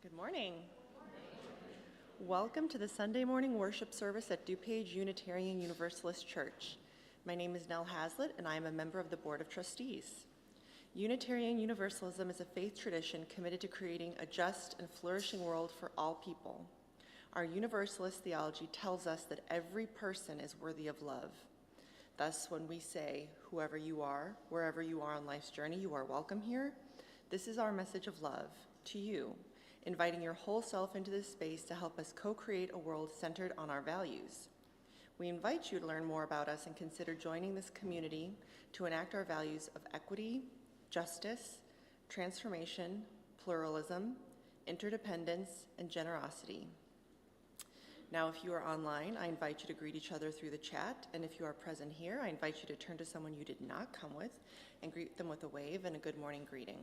Good morning. Welcome to the Sunday morning worship service at DuPage Unitarian Universalist Church. My name is Nell Hazlitt, and I am a member of the Board of Trustees. Unitarian Universalism is a faith tradition committed to creating a just and flourishing world for all people. Our Universalist theology tells us that every person is worthy of love. Thus, when we say, whoever you are, wherever you are on life's journey, you are welcome here, this is our message of love to you, inviting your whole self into this space to help us co-create a world centered on our values. We invite you to learn more about us and consider joining this community to enact our values of equity, justice, transformation, pluralism, interdependence, and generosity. Now, if you are online, I invite you to greet each other through the chat, and if you are present here, I invite you to turn to someone you did not come with and greet them with a wave and a good morning greeting.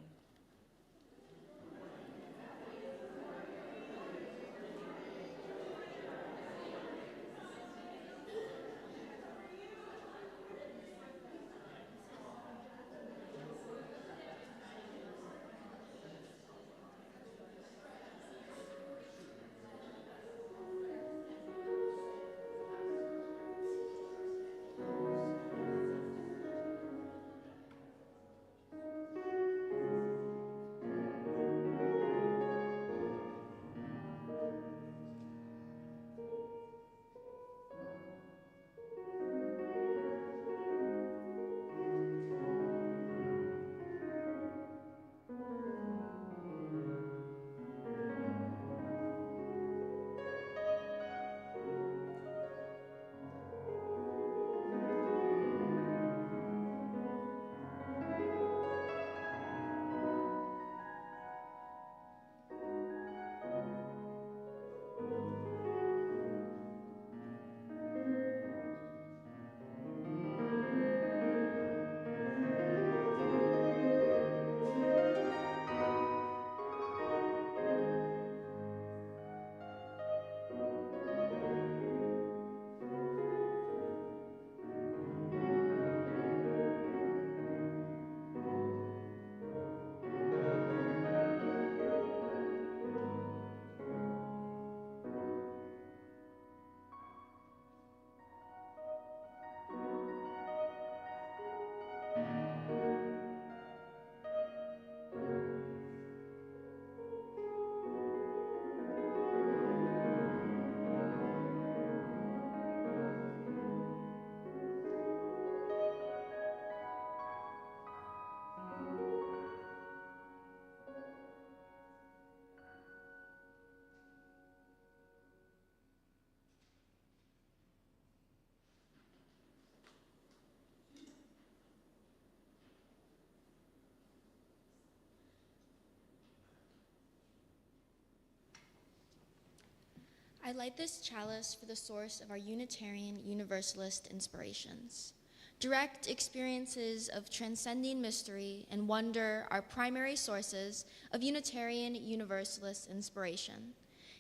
I light this chalice for the source of our Unitarian Universalist inspirations. Direct experiences of transcending mystery and wonder are primary sources of Unitarian Universalist inspiration.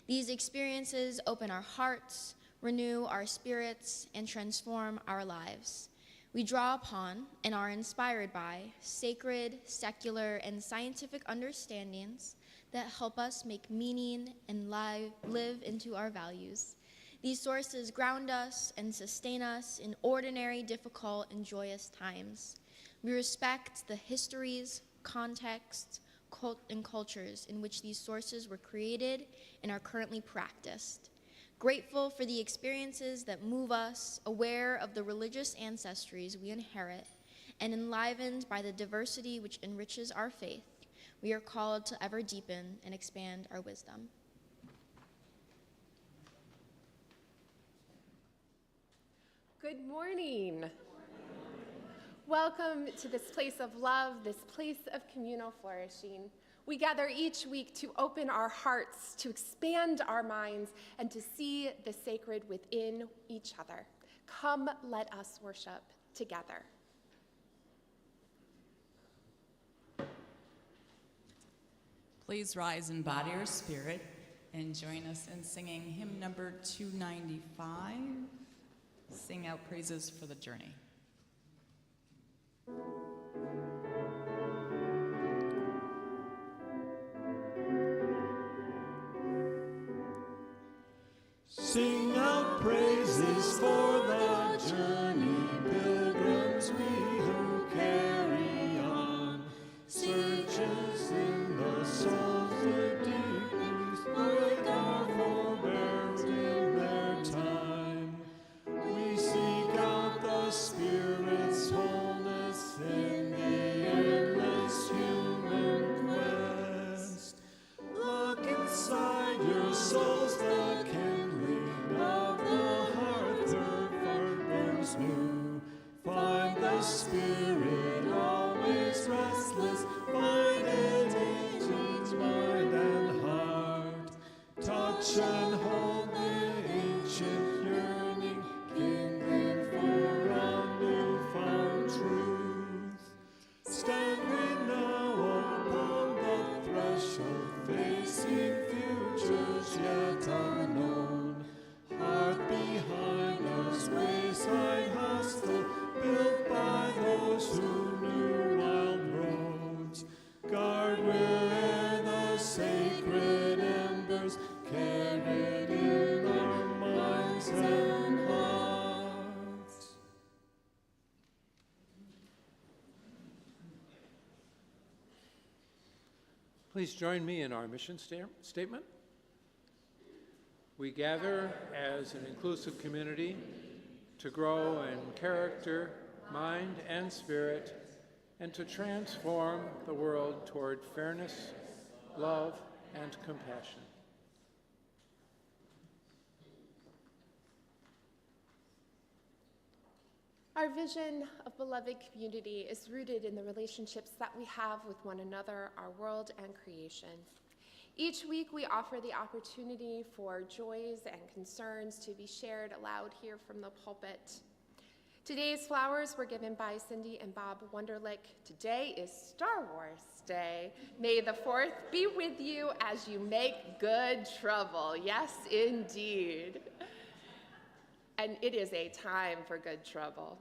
These experiences open our hearts, renew our spirits, and transform our lives. We draw upon and are inspired by sacred, secular, and scientific understandings that help us make meaning and live into our values. These sources ground us and sustain us in ordinary, difficult, and joyous times. We respect the histories, contexts, and cultures in which these sources were created and are currently practiced. Grateful for the experiences that move us, aware of the religious ancestries we inherit, and enlivened by the diversity which enriches our faith, we are called to ever deepen and expand our wisdom. Good morning. Welcome to this place of love, this place of communal flourishing. We gather each week to open our hearts, to expand our minds, and to see the sacred within each other. Come, let us worship together. Please rise in body or spirit and join us in singing hymn number 295, Sing Out Praises for the Journey. Sing out praises for the journey, pilgrims we who carry on. Searches in the souls the deep peace, with our forbearance in their time. We seek out the Spirit's wholeness in the endless human quest. Look inside your souls, the kindling of the heart, heart burns new. Find the Spirit always restless, find it in each mind and heart. Touch and hold the ancient yearning, kindling for a newfound truth. Stand we now upon the threshold, facing futures yet unknown. Heart behind us, wayside hostel, built by those who knew wild roads. Guard where'er the sacred embers carried in our minds and hearts. Please join me in our mission statement. We gather as an inclusive community to grow in character, mind, and spirit, and to transform the world toward fairness, love, and compassion. Our vision of beloved community is rooted in the relationships that we have with one another, our world, and creation. Each week, we offer the opportunity for joys and concerns to be shared aloud here from the pulpit. Today's flowers were given by Cindy and Bob Wunderlich. Today is Star Wars Day. May the 4th be with you as you make good trouble. Yes, indeed. And it is a time for good trouble.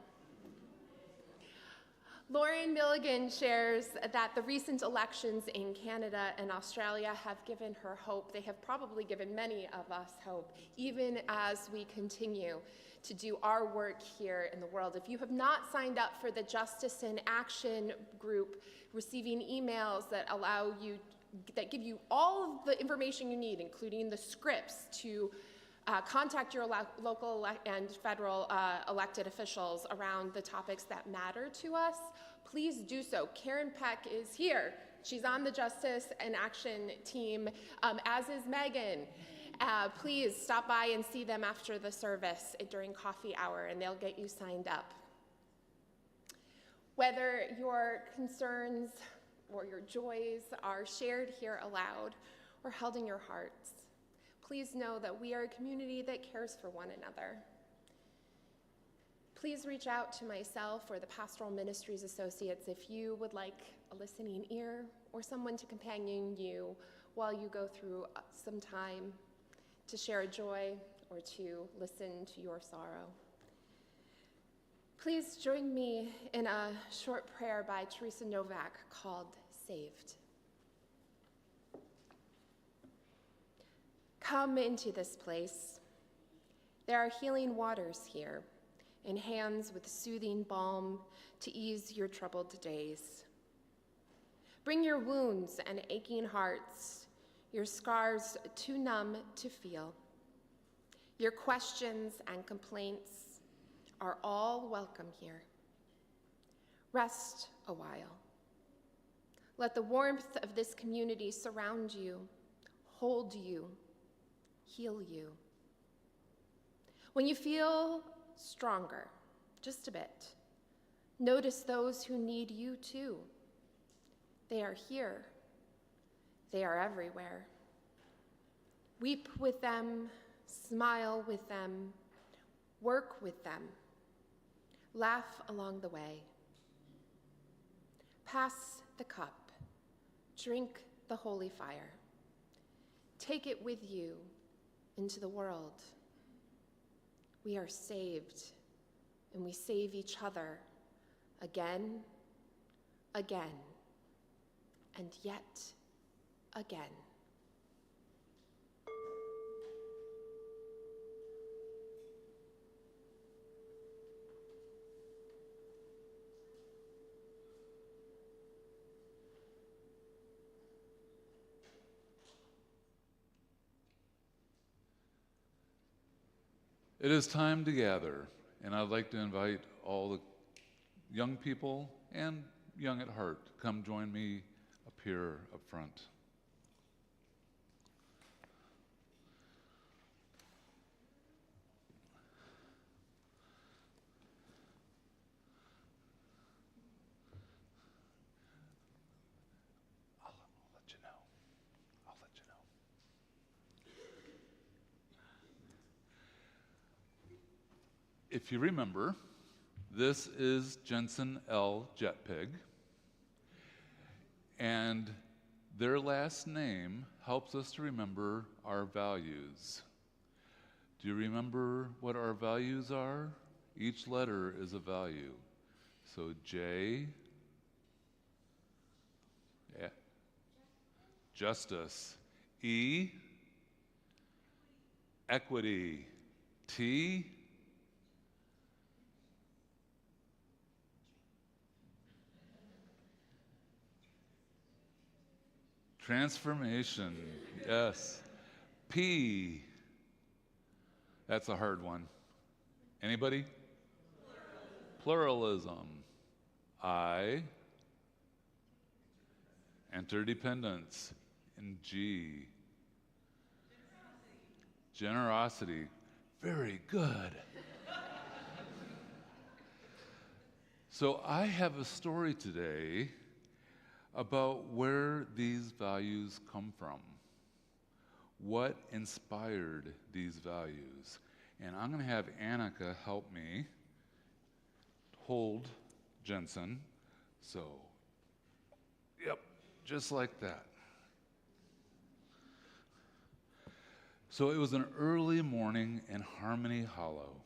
Lauren Milligan shares that the recent elections in Canada and Australia have given her hope. They have probably given many of us hope, even as we continue to do our work here in the world. If you have not signed up for the Justice in Action group, receiving emails that allow you, that give you all of the information you need, including the scripts to contact your local and federal elected officials around the topics that matter to us, please do so. Karen Peck is here. She's on the Justice and Action team, as is Megan. Please stop by and see them after the service during coffee hour, and they'll get you signed up. Whether your concerns or your joys are shared here aloud or held in your hearts, please know that we are a community that cares for one another. Please reach out to myself or the Pastoral Ministries Associates if you would like a listening ear or someone to companion you while you go through some time to share a joy or to listen to your sorrow. Please join me in a short prayer by Teresa Novak called Saved. Come into this place. There are healing waters here, and hands with soothing balm to ease your troubled days. Bring your wounds and aching hearts, your scars too numb to feel. Your questions and complaints are all welcome here. Rest a while. Let the warmth of this community surround you, hold you, heal you. When you feel stronger, just a bit, notice those who need you too. They are here. They are everywhere. Weep with them, smile with them, work with them, laugh along the way. Pass the cup, drink the holy fire. Take it with you into the world. We are saved, and we save each other again, again, and yet again. It is time to gather, and I'd like to invite all the young people and young at heart to come join me up here up front. I'll let you know. I'll let you know. If you remember, this is Jensen L. Jetpig, and their last name helps us to remember our values. Do you remember what our values are? Each letter is a value. So J, yeah, justice. E, equity. T, transformation, yes. P, that's a hard one. Anybody? Pluralism. I, interdependence. And G, generosity. Very good. So I have a story today about where these values come from, what inspired these values. And I'm going to have Annika help me hold Jensen. So, yep, just like that. So it was an early morning in Harmony Hollow.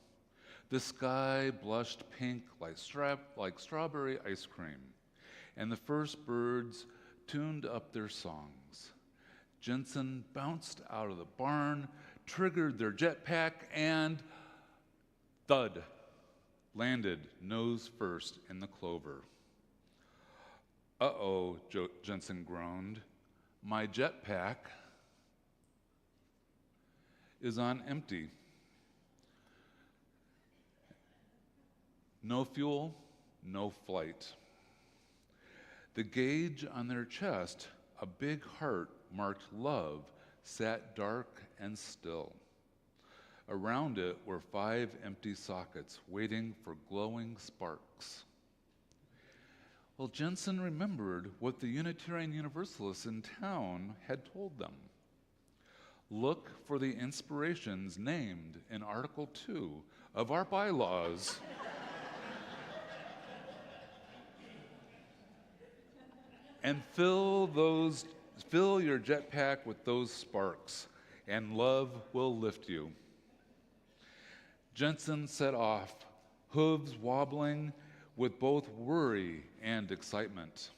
The sky blushed pink like strawberry ice cream, and the first birds tuned up their songs. Jensen bounced out of the barn, triggered their jetpack, and thud, landed nose first in the clover. Uh-oh, Jensen groaned. My jetpack is on empty. No fuel, no flight. The gauge on their chest, a big heart marked love, sat dark and still. Around it were 5 empty sockets waiting for glowing sparks. Well, Jensen remembered what the Unitarian Universalists in town had told them. Look for the inspirations named in Article 2 of our bylaws. And fill your jetpack with those sparks, and love will lift you. Jensen set off, hooves wobbling with both worry and excitement.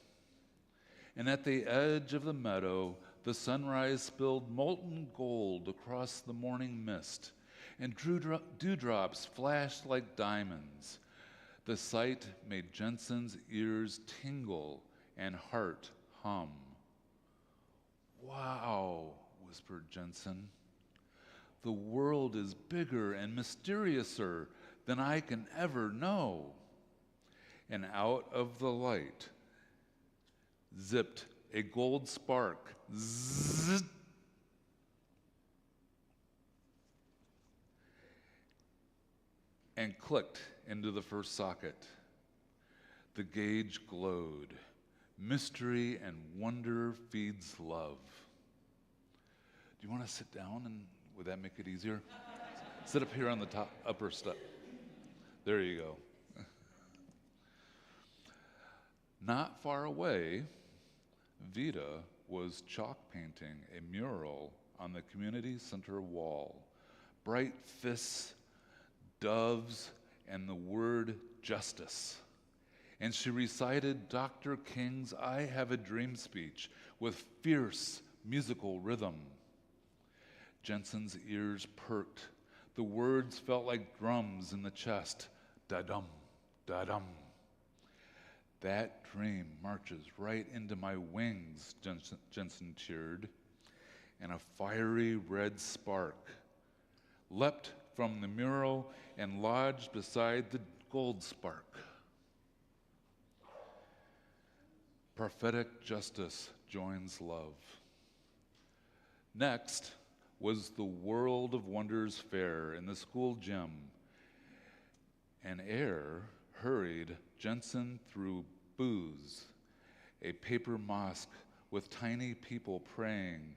And at the edge of the meadow, the sunrise spilled molten gold across the morning mist, and dewdrops flashed like diamonds. The sight made Jensen's ears tingle and heart hum. "Wow," whispered Jensen. "The world is bigger and mysteriouser than I can ever know." And out of the light zipped a gold spark. Zzz, and clicked into the first socket. The gauge glowed. Mystery and wonder feeds love. Do you want to sit down, and would that make it easier? Sit up here on the top upper step. There you go. Not far away, Vita was chalk painting a mural on the community center wall. Bright fists, doves, and the word justice. And she recited Dr. King's I Have a Dream speech with fierce musical rhythm. Jensen's ears perked. The words felt like drums in the chest. Da-dum, da-dum. "That dream marches right into my wings," Jensen cheered, and a fiery red spark leapt from the mural and lodged beside the gold spark. Prophetic justice joins love. Next was the World of Wonders fair in the school gym. An air hurried Jensen through booths, a paper mosque with tiny people praying,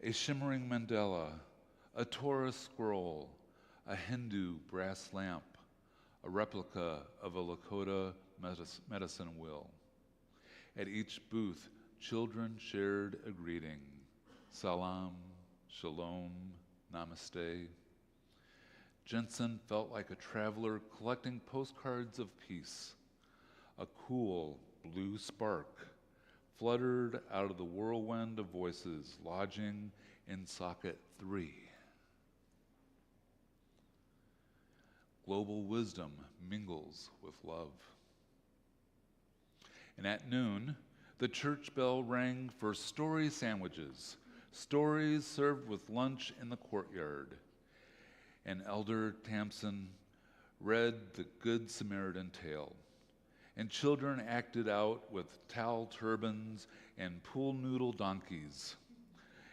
a shimmering mandala, a Torah scroll, a Hindu brass lamp, a replica of a Lakota medicine wheel. At each booth, children shared a greeting: salam, shalom, namaste. Jensen felt like a traveler collecting postcards of peace. A cool blue spark fluttered out of the whirlwind of voices lodging in socket 3. Global wisdom mingles with love. And at noon, the church bell rang for story sandwiches, stories served with lunch in the courtyard. And Elder Tamson read the Good Samaritan tale, and children acted out with towel turbans and pool noodle donkeys.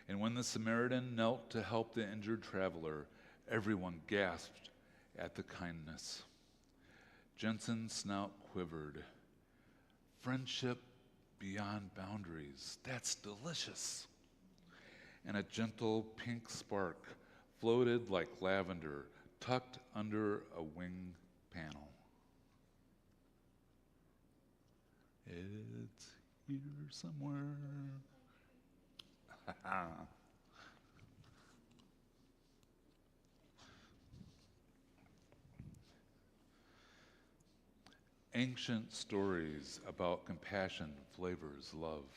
And when the Samaritan knelt to help the injured traveler, everyone gasped at the kindness. Jensen's snout quivered. Friendship beyond boundaries, that's delicious. And a gentle pink spark floated like lavender tucked under a wing panel. It's here somewhere. Ancient stories about compassion flavors love.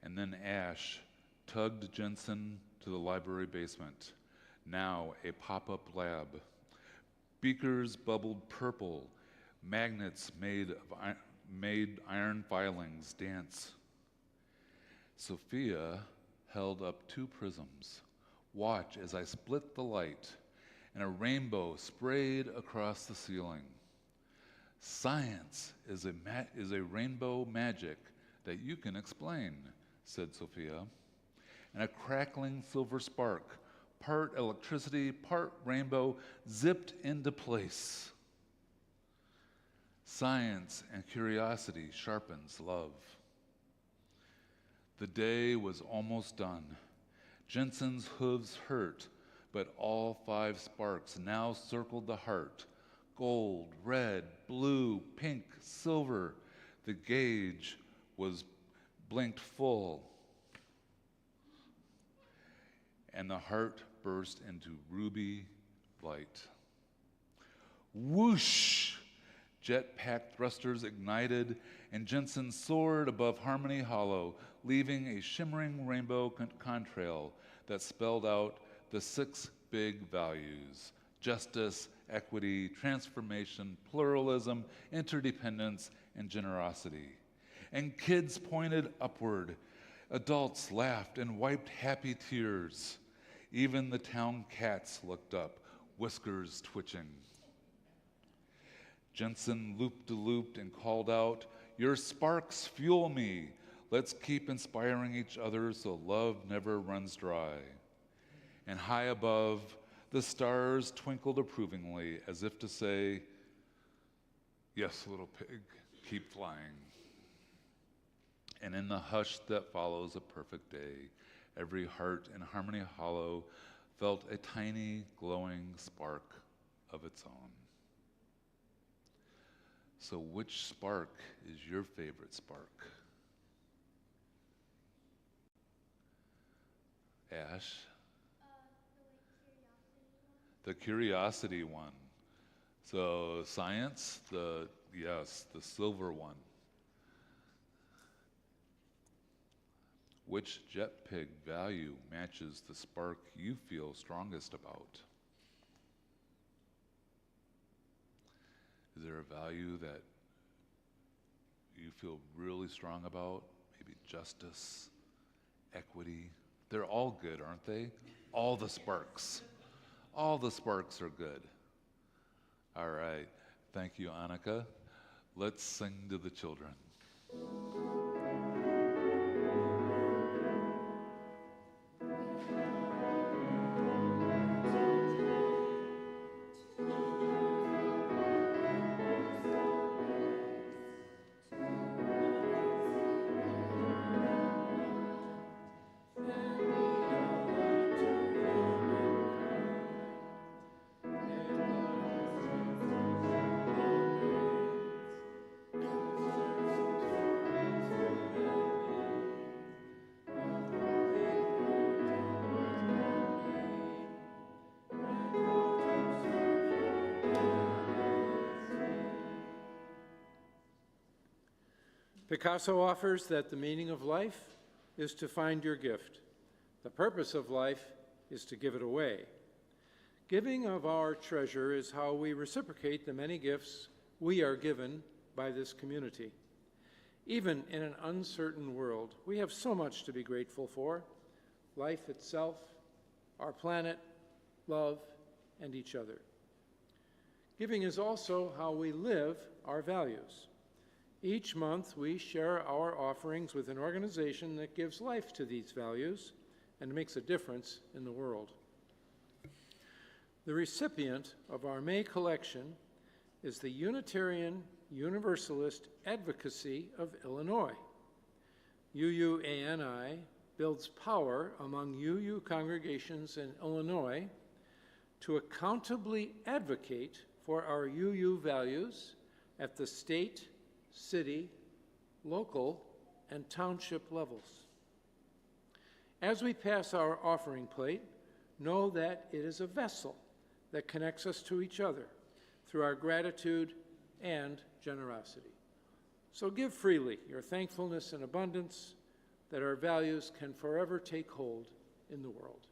And then Ash tugged Jensen to the library basement, now a pop-up lab. Beakers bubbled purple, magnets made iron filings dance. Sophia held up 2 prisms. Watch as I split the light, and a rainbow sprayed across the ceiling. Science is a rainbow magic that you can explain, said Sophia. And a crackling silver spark, part electricity, part rainbow, zipped into place. Science and curiosity sharpens love. The day was almost done. Jensen's hooves hurt, but all 5 sparks now circled the heart. Gold, red, blue, pink, silver. The gauge was blinked full. And the heart burst into ruby light. Whoosh! Jet-packed thrusters ignited, and Jensen soared above Harmony Hollow, leaving a shimmering rainbow contrail that spelled out the 6 big values: justice, equity, transformation, pluralism, interdependence, and generosity. And kids pointed upward. Adults laughed and wiped happy tears. Even the town cats looked up, whiskers twitching. Jensen looped and called out, "Your sparks fuel me. Let's keep inspiring each other so love never runs dry." And high above, the stars twinkled approvingly, as if to say, "Yes, little pig, keep flying." And in the hush that follows a perfect day, every heart in Harmony Hollow felt a tiny glowing spark of its own. So which spark is your favorite spark? Ash? The curiosity one. So science, the silver one. Which jet pig value matches the spark you feel strongest about? Is there a value that you feel really strong about? Maybe justice, equity. They're all good, aren't they? All the sparks. All the sparks are good. All right. Thank you, Annika. Let's sing to the children. Picasso offers that the meaning of life is to find your gift. The purpose of life is to give it away. Giving of our treasure is how we reciprocate the many gifts we are given by this community. Even in an uncertain world, we have so much to be grateful for: life itself, our planet, love, and each other. Giving is also how we live our values. Each month, we share our offerings with an organization that gives life to these values and makes a difference in the world. The recipient of our May collection is the Unitarian Universalist Advocacy of Illinois. UUANI builds power among UU congregations in Illinois to accountably advocate for our UU values at the state, city, local, and township levels. As we pass our offering plate, know that it is a vessel that connects us to each other through our gratitude and generosity. So give freely your thankfulness and abundance, that our values can forever take hold in the world.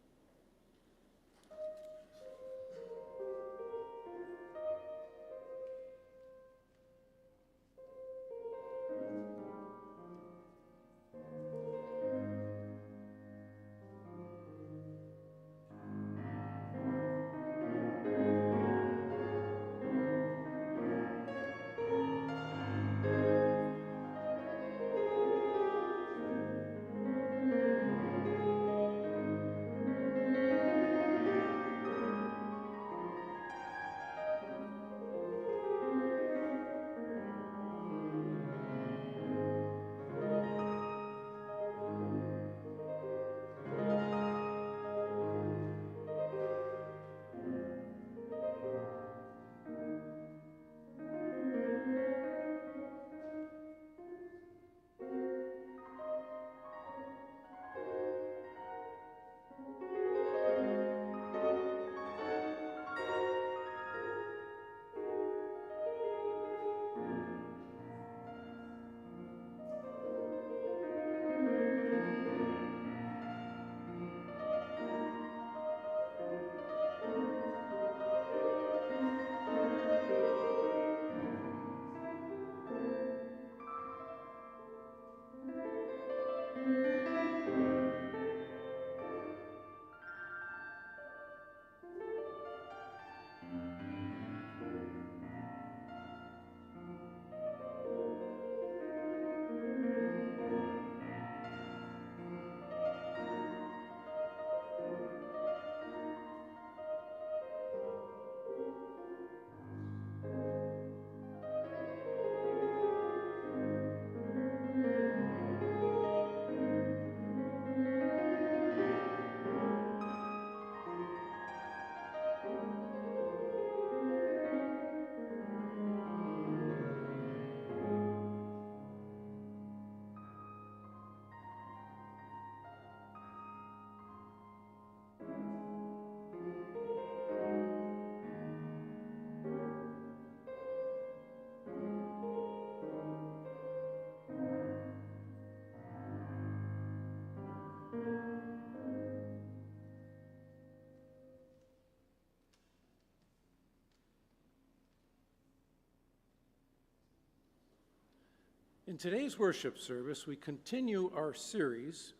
In today's worship service, we continue our series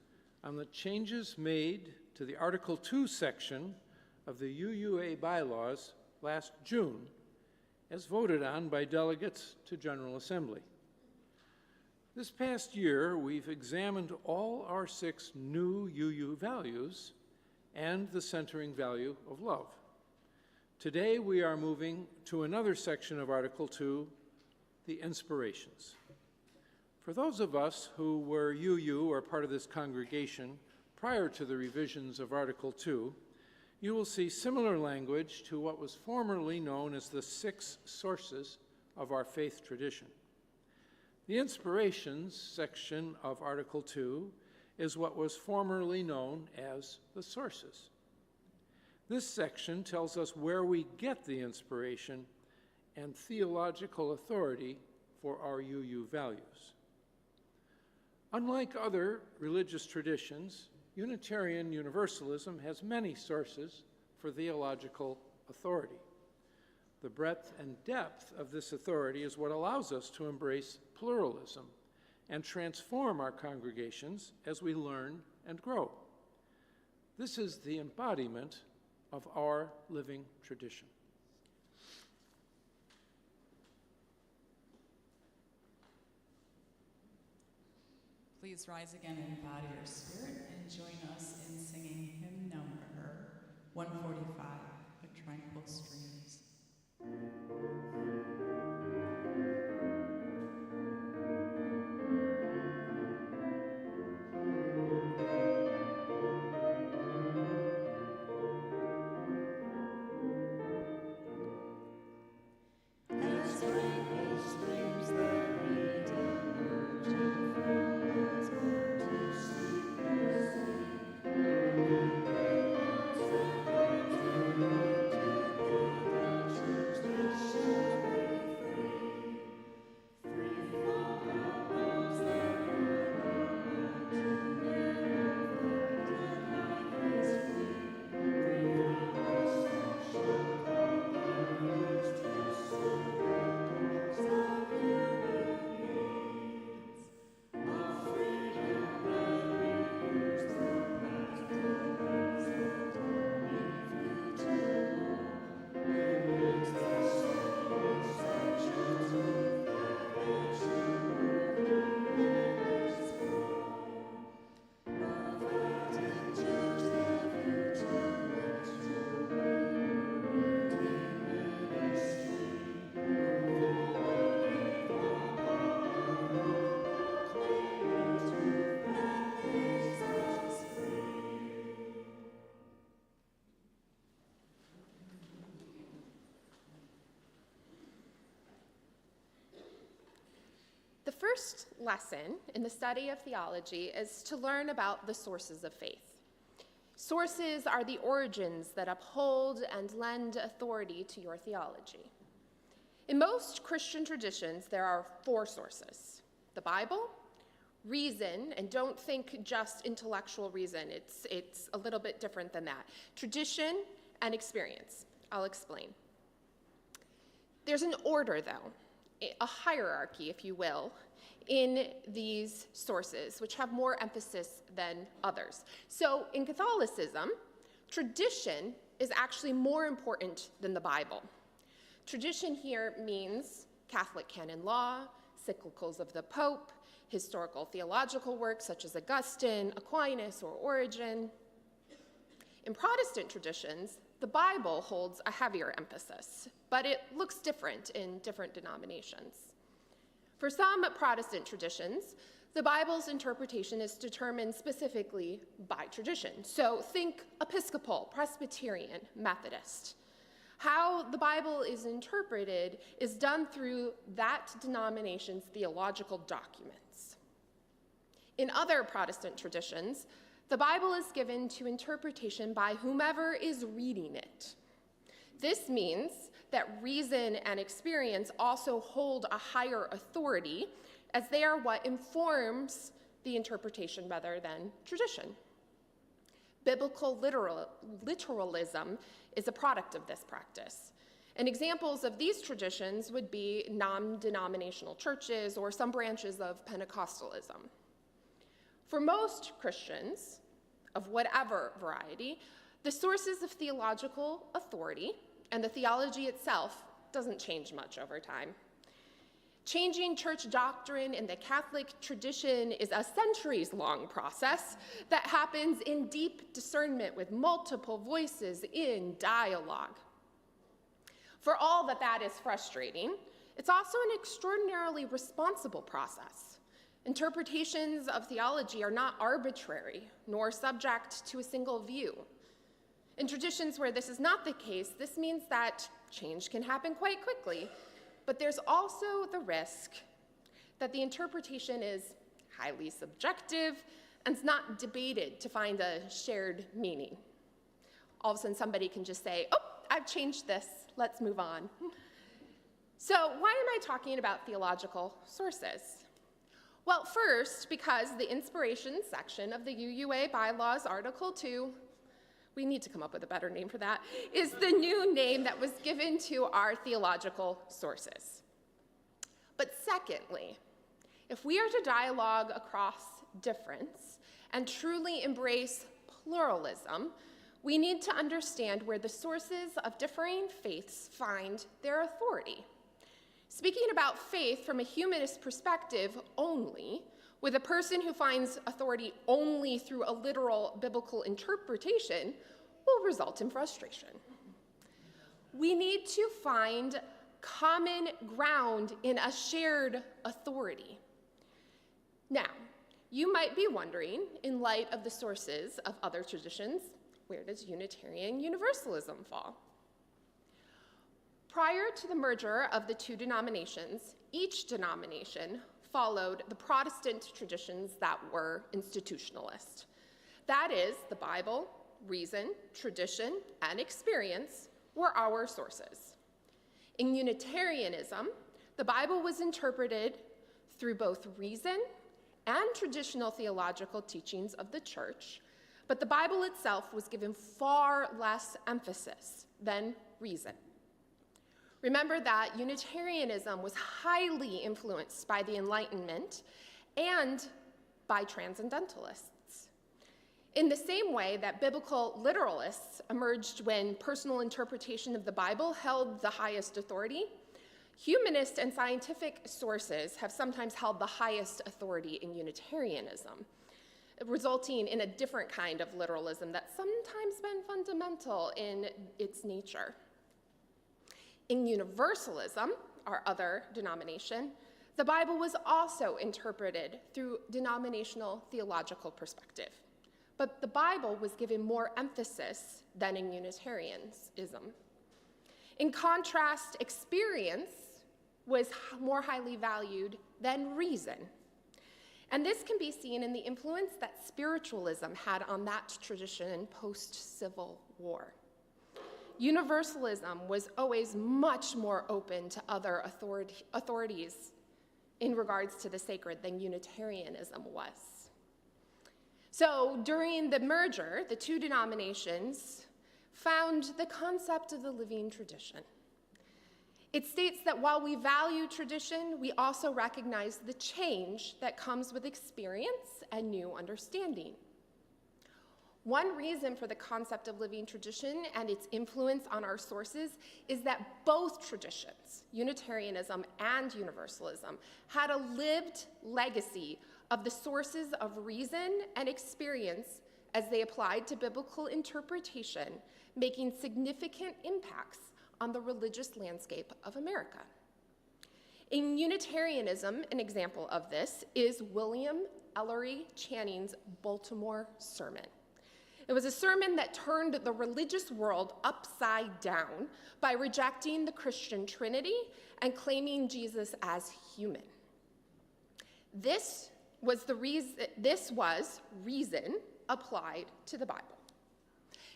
on the changes made to the Article 2 section of the UUA bylaws last June, as voted on by delegates to General Assembly. This past year, we've examined all our 6 new UU values and the centering value of love. Today, we are moving to another section of Article 2, the inspirations. For those of us who were UU or part of this congregation prior to the revisions of Article 2, you will see similar language to what was formerly known as the 6 sources of our faith tradition. The inspirations section of Article 2 is what was formerly known as the sources. This section tells us where we get the inspiration and theological authority for our UU values. Unlike other religious traditions, Unitarian Universalism has many sources for theological authority. The breadth and depth of this authority is what allows us to embrace pluralism and transform our congregations as we learn and grow. This is the embodiment of our living tradition. Please rise again in body or spirit and join us in singing hymn number 145, A Tranquil Streams. The first lesson in the study of theology is to learn about the sources of faith. Sources are the origins that uphold and lend authority to your theology. In most Christian traditions, there are 4 sources: the Bible, reason, and don't think just intellectual reason, it's a little bit different than that, tradition, and experience. I'll explain. There's an order, though, a hierarchy, if you will, in these sources, which have more emphasis than others. So in Catholicism, tradition is actually more important than the Bible. Tradition here means Catholic canon law, cyclicals of the Pope, historical theological works such as Augustine, Aquinas, or Origen. In Protestant traditions, the Bible holds a heavier emphasis, but it looks different in different denominations. For some Protestant traditions, the Bible's interpretation is determined specifically by tradition. So think Episcopal, Presbyterian, Methodist. How the Bible is interpreted is done through that denomination's theological documents. In other Protestant traditions, the Bible is given to interpretation by whomever is reading it. This means that reason and experience also hold a higher authority, as they are what informs the interpretation rather than tradition. Biblical literalism is a product of this practice. And examples of these traditions would be non-denominational churches or some branches of Pentecostalism. For most Christians, of whatever variety, the sources of theological authority and the theology itself doesn't change much over time. Changing church doctrine in the Catholic tradition is a centuries-long process that happens in deep discernment with multiple voices in dialogue. For all that that is frustrating, it's also an extraordinarily responsible process. Interpretations of theology are not arbitrary, nor subject to a single view. In traditions where this is not the case, this means that change can happen quite quickly, but there's also the risk that the interpretation is highly subjective and is not debated to find a shared meaning. All of a sudden, somebody can just say, "Oh, I've changed this, let's move on." So why am I talking about theological sources? Well, first, because the inspiration section of the UUA bylaws, Article 2, we need to come up with a better name for that, is the new name that was given to our theological sources. But secondly, if we are to dialogue across difference and truly embrace pluralism, we need to understand where the sources of differing faiths find their authority. Speaking about faith from a humanist perspective only, with a person who finds authority only through a literal biblical interpretation, will result in frustration. We need to find common ground in a shared authority. Now, you might be wondering, in light of the sources of other traditions, where does Unitarian Universalism fall? Prior to the merger of the two denominations, each denomination followed the Protestant traditions that were institutionalist. That is, the Bible, reason, tradition, and experience were our sources. In Unitarianism, the Bible was interpreted through both reason and traditional theological teachings of the church, but the Bible itself was given far less emphasis than reason. Remember that Unitarianism was highly influenced by the Enlightenment and by transcendentalists. In the same way that biblical literalists emerged when personal interpretation of the Bible held the highest authority, humanist and scientific sources have sometimes held the highest authority in Unitarianism, resulting in a different kind of literalism that's sometimes been fundamental in its nature. In Universalism, our other denomination, the Bible was also interpreted through denominational theological perspective. But the Bible was given more emphasis than in Unitarianism. In contrast, experience was more highly valued than reason. And this can be seen in the influence that spiritualism had on that tradition post-Civil War. Universalism was always much more open to other authorities in regards to the sacred than Unitarianism was. So during the merger, the two denominations found the concept of the living tradition. It states that while we value tradition, we also recognize the change that comes with experience and new understanding. One reason for the concept of living tradition and its influence on our sources is that both traditions, Unitarianism and Universalism, had a lived legacy of the sources of reason and experience as they applied to biblical interpretation, making significant impacts on the religious landscape of America. In Unitarianism, an example of this is William Ellery Channing's Baltimore Sermon. It was a sermon that turned the religious world upside down by rejecting the Christian Trinity and claiming Jesus as human. This was reason applied to the Bible.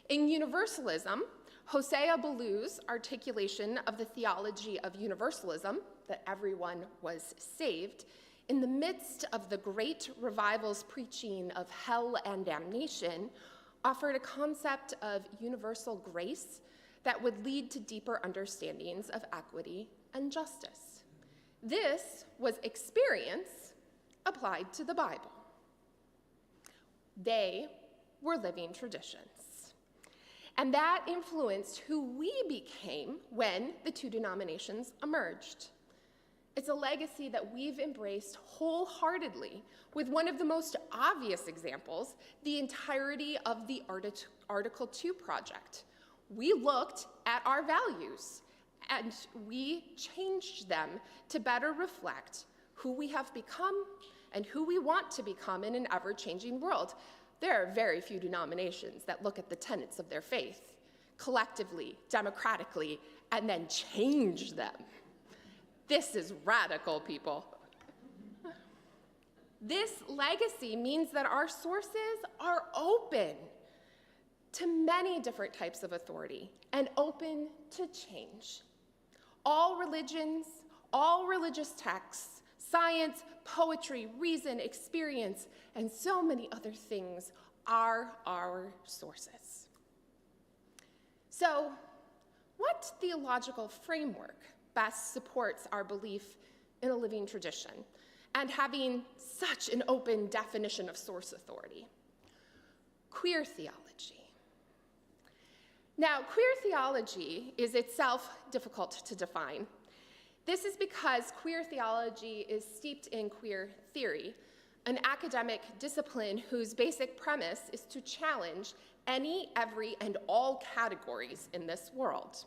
In Universalism, Hosea Ballew's articulation of the theology of universalism, that everyone was saved, in the midst of the great revival's preaching of hell and damnation, offered a concept of universal grace that would lead to deeper understandings of equity and justice. This was experience applied to the Bible. They were living traditions. And that influenced who we became when the two denominations emerged. It's a legacy that we've embraced wholeheartedly, with one of the most obvious examples, the entirety of the Article 2 project. We looked at our values and we changed them to better reflect who we have become and who we want to become in an ever-changing world. There are very few denominations that look at the tenets of their faith collectively, democratically, and then change them. This is radical, people. This legacy means that our sources are open to many different types of authority and open to change. All religions, all religious texts, science, poetry, reason, experience, and so many other things are our sources. So, what theological framework best supports our belief in a living tradition and having such an open definition of source authority? Queer theology. Now, queer theology is itself difficult to define. This is because queer theology is steeped in queer theory, an academic discipline whose basic premise is to challenge any, every, and all categories in this world.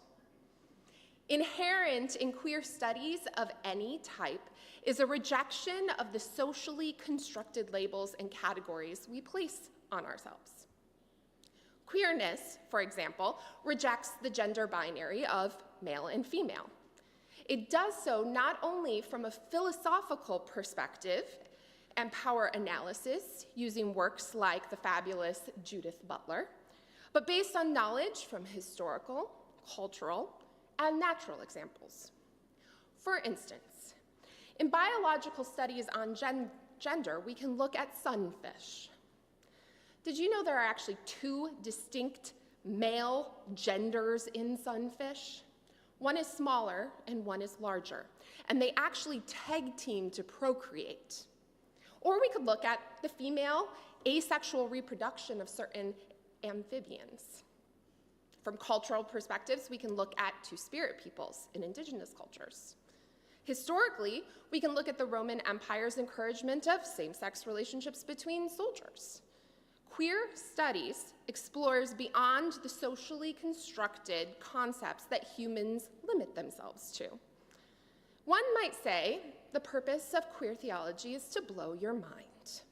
Inherent in queer studies of any type is a rejection of the socially constructed labels and categories we place on ourselves. Queerness, for example, rejects the gender binary of male and female. It does so not only from a philosophical perspective and power analysis using works like the fabulous Judith Butler, but based on knowledge from historical, cultural, and natural examples. For instance, in biological studies on gender, we can look at sunfish. Did you know there are actually two distinct male genders in sunfish? One is smaller and one is larger, and they actually tag team to procreate. Or we could look at the female asexual reproduction of certain amphibians. From cultural perspectives, we can look at two-spirit peoples in indigenous cultures. Historically, we can look at the Roman Empire's encouragement of same-sex relationships between soldiers. Queer studies explores beyond the socially constructed concepts that humans limit themselves to. One might say the purpose of queer theology is to blow your mind.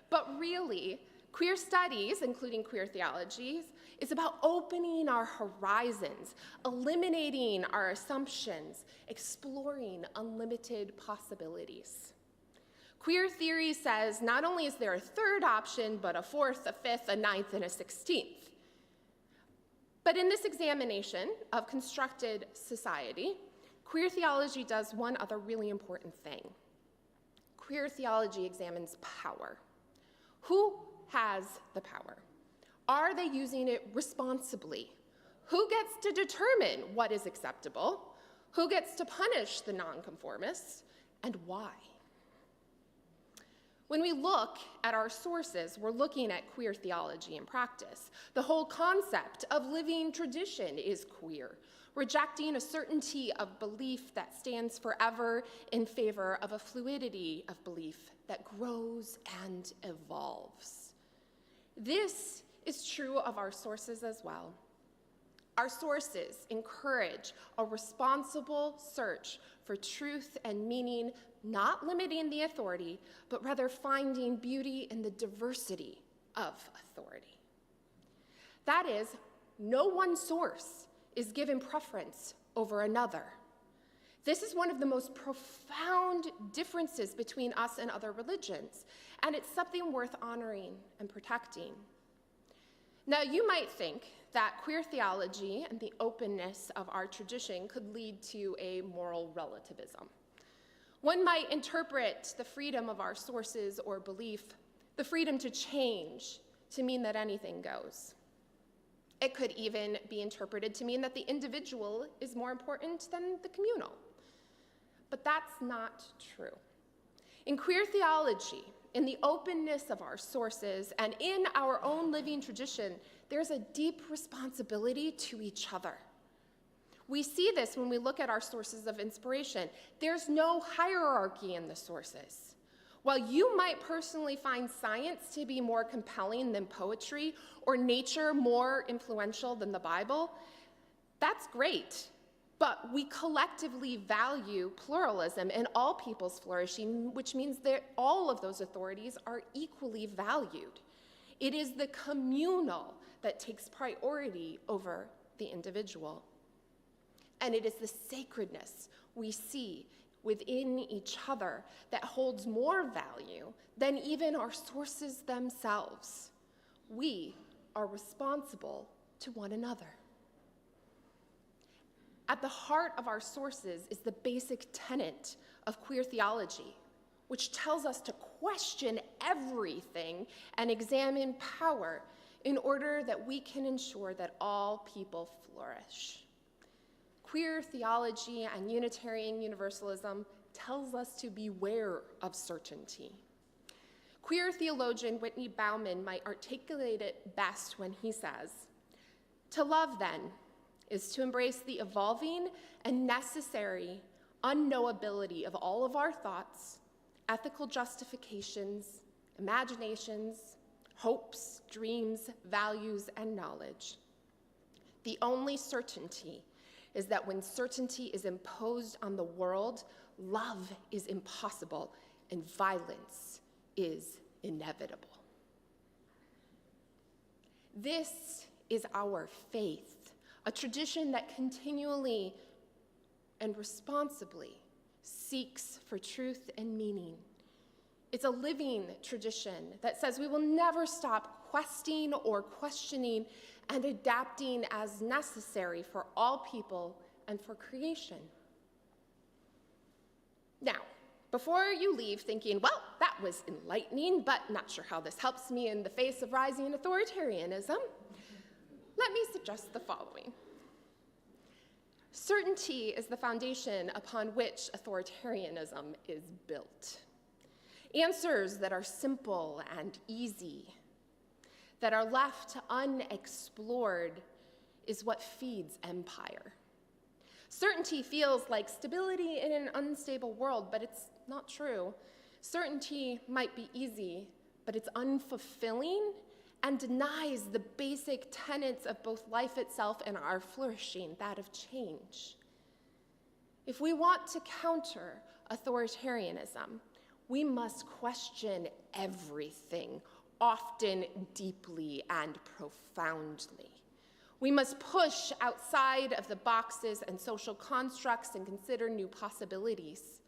But really, queer studies, including queer theologies, is about opening our horizons, eliminating our assumptions, exploring unlimited possibilities. Queer theory says not only is there a third option, but a fourth, a fifth, a ninth, and a 16th. But in this examination of constructed society, queer theology does one other really important thing. Queer theology examines power. Who has the power? Are they using it responsibly? Who gets to determine what is acceptable? Who gets to punish the nonconformists? And why? When we look at our sources, we're looking at queer theology in practice. The whole concept of living tradition is queer, rejecting a certainty of belief that stands forever in favor of a fluidity of belief that grows and evolves. This is true of our sources as well. Our sources encourage a responsible search for truth and meaning, not limiting the authority, but rather finding beauty in the diversity of authority. That is, no one source is given preference over another. This is one of the most profound differences between us and other religions, and it's something worth honoring and protecting. Now, you might think that queer theology and the openness of our tradition could lead to a moral relativism. One might interpret the freedom of our sources or belief, the freedom to change, to mean that anything goes. It could even be interpreted to mean that the individual is more important than the communal. But that's not true. In queer theology, in the openness of our sources, and in our own living tradition, there's a deep responsibility to each other. We see this when we look at our sources of inspiration. There's no hierarchy in the sources. While you might personally find science to be more compelling than poetry, or nature more influential than the Bible, that's great. But we collectively value pluralism and all people's flourishing, which means that all of those authorities are equally valued. It is the communal that takes priority over the individual. And it is the sacredness we see within each other that holds more value than even our sources themselves. We are responsible to one another. At the heart of our sources is the basic tenet of queer theology, which tells us to question everything and examine power in order that we can ensure that all people flourish. Queer theology and Unitarian Universalism tells us to beware of certainty. Queer theologian Whitney Bauman might articulate it best when he says, "To love, then, is to embrace the evolving and necessary unknowability of all of our thoughts, ethical justifications, imaginations, hopes, dreams, values, and knowledge. The only certainty is that when certainty is imposed on the world, love is impossible and violence is inevitable." This is our faith, a tradition that continually and responsibly seeks for truth and meaning. It's a living tradition that says we will never stop questing or questioning and adapting as necessary for all people and for creation. Now, before you leave thinking, well, that was enlightening, but not sure how this helps me in the face of rising authoritarianism, let me suggest the following. Certainty is the foundation upon which authoritarianism is built. Answers that are simple and easy, that are left unexplored, is what feeds empire. Certainty feels like stability in an unstable world, but it's not true. Certainty might be easy, but it's unfulfilling and denies the basic tenets of both life itself and our flourishing, that of change. If we want to counter authoritarianism, we must question everything, often deeply and profoundly. We must push outside of the boxes and social constructs and consider new possibilities.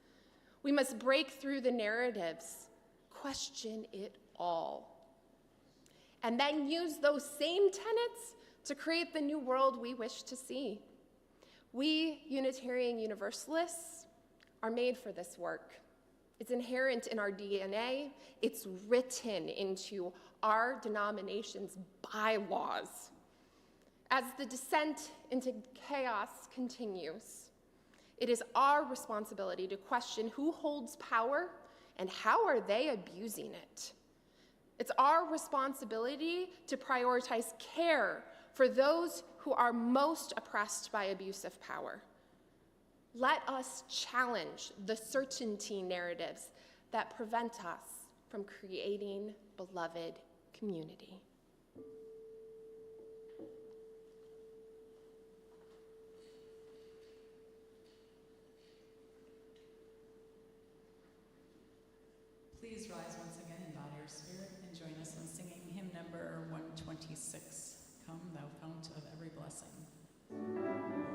We must break through the narratives, question it all, and then use those same tenets to create the new world we wish to see. We Unitarian Universalists are made for this work. It's inherent in our DNA. It's written into our denomination's bylaws. As the descent into chaos continues, it is our responsibility to question who holds power and how are they abusing it. It's our responsibility to prioritize care for those who are most oppressed by abuse of power. Let us challenge the certainty narratives that prevent us from creating beloved community. Please rise once again in body or spirit and join us in singing hymn number 126, Come Thou Fount of Every Blessing. Come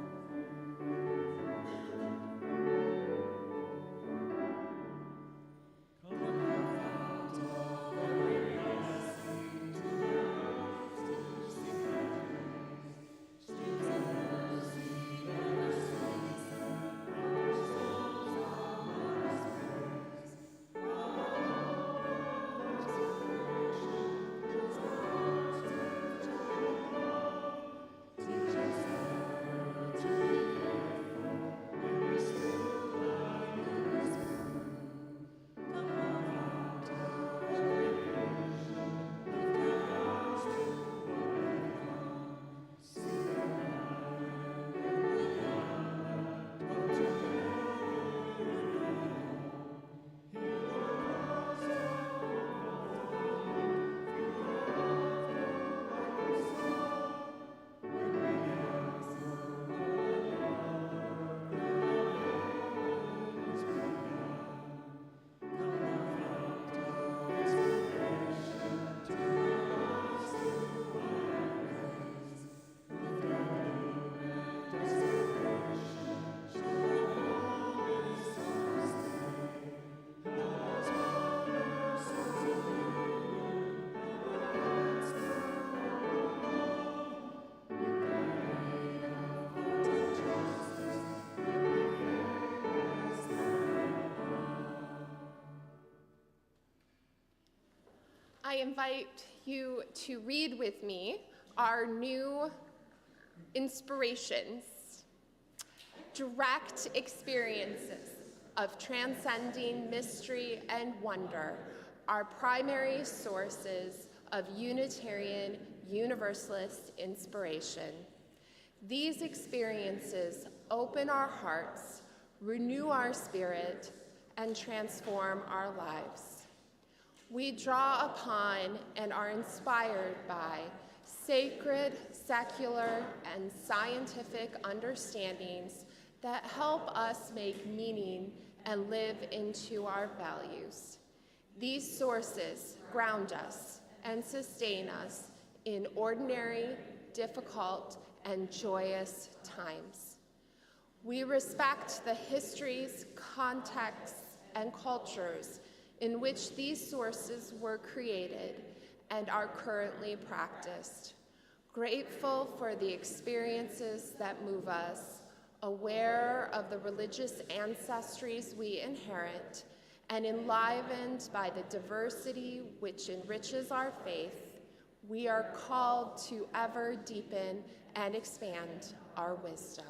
I invite you to read with me our new inspirations, direct experiences of transcending mystery and wonder are primary sources of Unitarian Universalist inspiration. These experiences open our hearts, renew our spirit, and transform our lives. We draw upon and are inspired by sacred, secular, and scientific understandings that help us make meaning and live into our values. These sources ground us and sustain us in ordinary, difficult, and joyous times. We respect the histories, contexts, and cultures in which these sources were created and are currently practiced. Grateful for the experiences that move us, aware of the religious ancestries we inherit, and enlivened by the diversity which enriches our faith, we are called to ever deepen and expand our wisdom.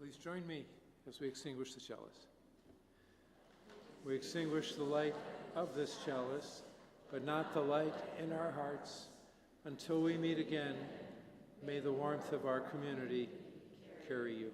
Please join me as we extinguish the chalice. We extinguish the light of this chalice, but not the light in our hearts. Until we meet again, may the warmth of our community carry you.